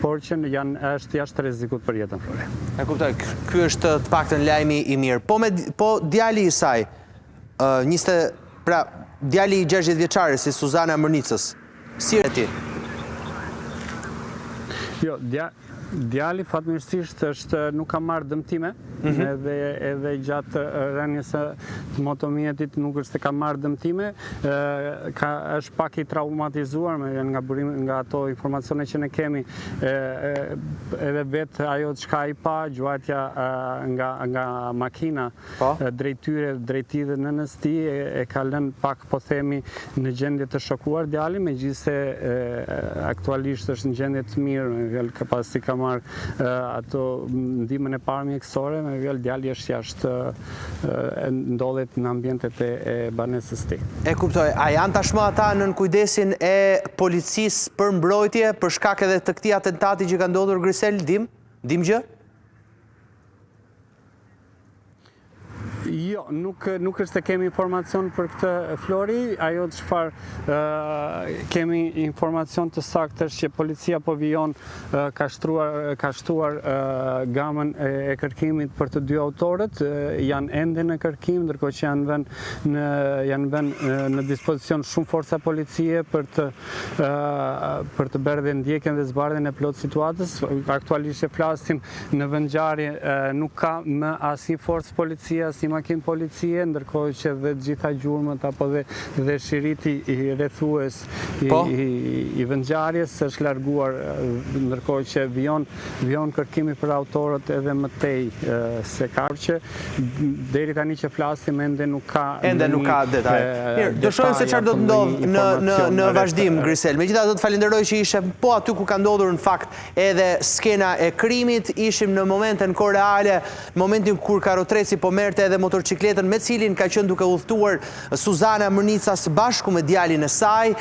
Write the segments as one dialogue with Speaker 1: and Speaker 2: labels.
Speaker 1: por që është jashtë rrezikut për jetën.
Speaker 2: E kuptoj, ky është të paktën lajmi i mirë. Po djali i saj, djali i 60 vjeçare si Suzana Mërnicës, si e ti?
Speaker 1: Jo, djali fatmirësisht nuk ka marrë dëmtime, edhe gjatë rënies së motomjetit nuk është se ka marrë dëmtime, është pak i traumatizuar nga ato informacione që ne kemi, edhe vetë ajo çka i pa, gjuajtja nga makina drejt tij dhe nënës tij e ka lënë pak, po themi, në gjendje të shokuar djali, megjithëse aktualisht është në gjendje të mirë, pasi ka marrë ato ndihmën e parë mjekësore, me vjell djali është jashtë, ndodhet në ambientet e banesës tij.
Speaker 2: E kuptoj, a janë tashmë ata nën kujdesin e policisë për mbrojtje, për shkak edhe të këtij atentati që ka ndodhur Grisel, dim gjë?
Speaker 1: Jo, nuk është se kemi informacion për këtë, Flori. Ajo çfarë kemi informacion të saktë është që policia po vijon ka shtruar gamën e kërkimit për të dy autorët, janë ende në kërkim, ndërkohë që janë vënë në dispozicion shumë forca policie për të bërë dhe ndjekjen dhe zbardhjen e plot situatës. Aktualisht e flasim në vendngjarje, nuk ka më asnjë forcë policie, asnjë makinë policie, ndërkohë që dhe gjitha gjurmët apo dhe shiriti i rrethues i vendngjarjes është larguar, ndërkohë që vijon kërkimi për autorët edhe më tej se kaq, deri tani që flasim ende nuk ka
Speaker 2: detaj. Mirë, do shohim se çfarë do të ndodhë në vazhdim, Grisel. Megjithatë do të falenderoj që ishe po aty ku ka ndodhur në fakt edhe skena e krimit, ishim në momente në kohë reale, momentin kur karotreci po merrte edhe motorcikletën me cilin ka qenë duke udhëtuar Suzana Mërnica së bashku me djalin e saj,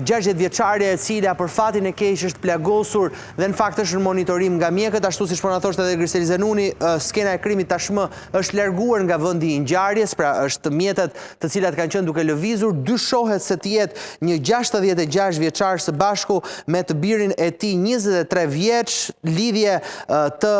Speaker 2: 60 vjeçare e cila për fatin e keq është plagosur dhe në fakt është në monitorim nga mjekët, ashtu siç po na thoshte edhe Grisel Zenuni, skena e krimit tashmë është larguar nga vendi i ngjarjes, pra është mjetet të cilat kanë qenë duke lëvizur, dyshohet se të jetë një 66 vjeçar së bashku me të birin e tij 23 vjeç, lidhje të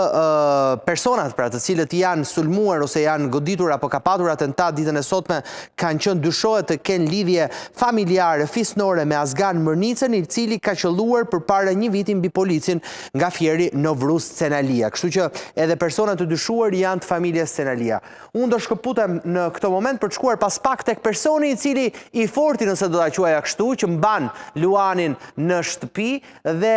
Speaker 2: personat pra të cilët janë sulmuar ose janë goditur apo ka patur atentat ditën e sotme kanë qenë dyshohet të kenë lidhje familjare, fisnore me Azgan Mërnicën, i cili ka qelluar përpara një viti mbi policin nga Fieri Novruz Cenalia. Kështu që edhe personat të dyshuar janë të familjes Cenalia. Unë do shkëputem në këtë moment për të shkuar pas pak tek personi i cili i forti, nëse do ta quaja kështu, që mban Luanin në shtëpi dhe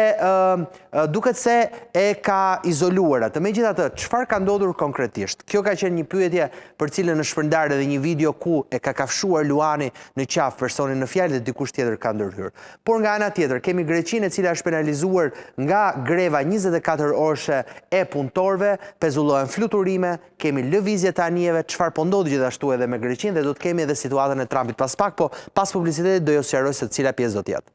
Speaker 2: duket se e ka izoluar atë. Megjithatë, çfarë ka ndodhur konkretisht? Kjo ka qenë një pyetje për cilën është shpërndar edhe një video ku e ka kafshuar Luani në qafë personin në fjalë dhe dikush tjetër ka ndërhyrë. Por nga ana tjetër, kemi Greqinë e cila është penalizuar nga greva 24 orëshe e punëtorëve, pezullohen fluturime, kemi lëvizje të anijeve, çfarë po ndodh gjithashtu edhe me Greqinë dhe do të kemi edhe situatën e Trumpit pas pak, po pas publicitetit do ju sqaroj se cila pjesë do të jetë.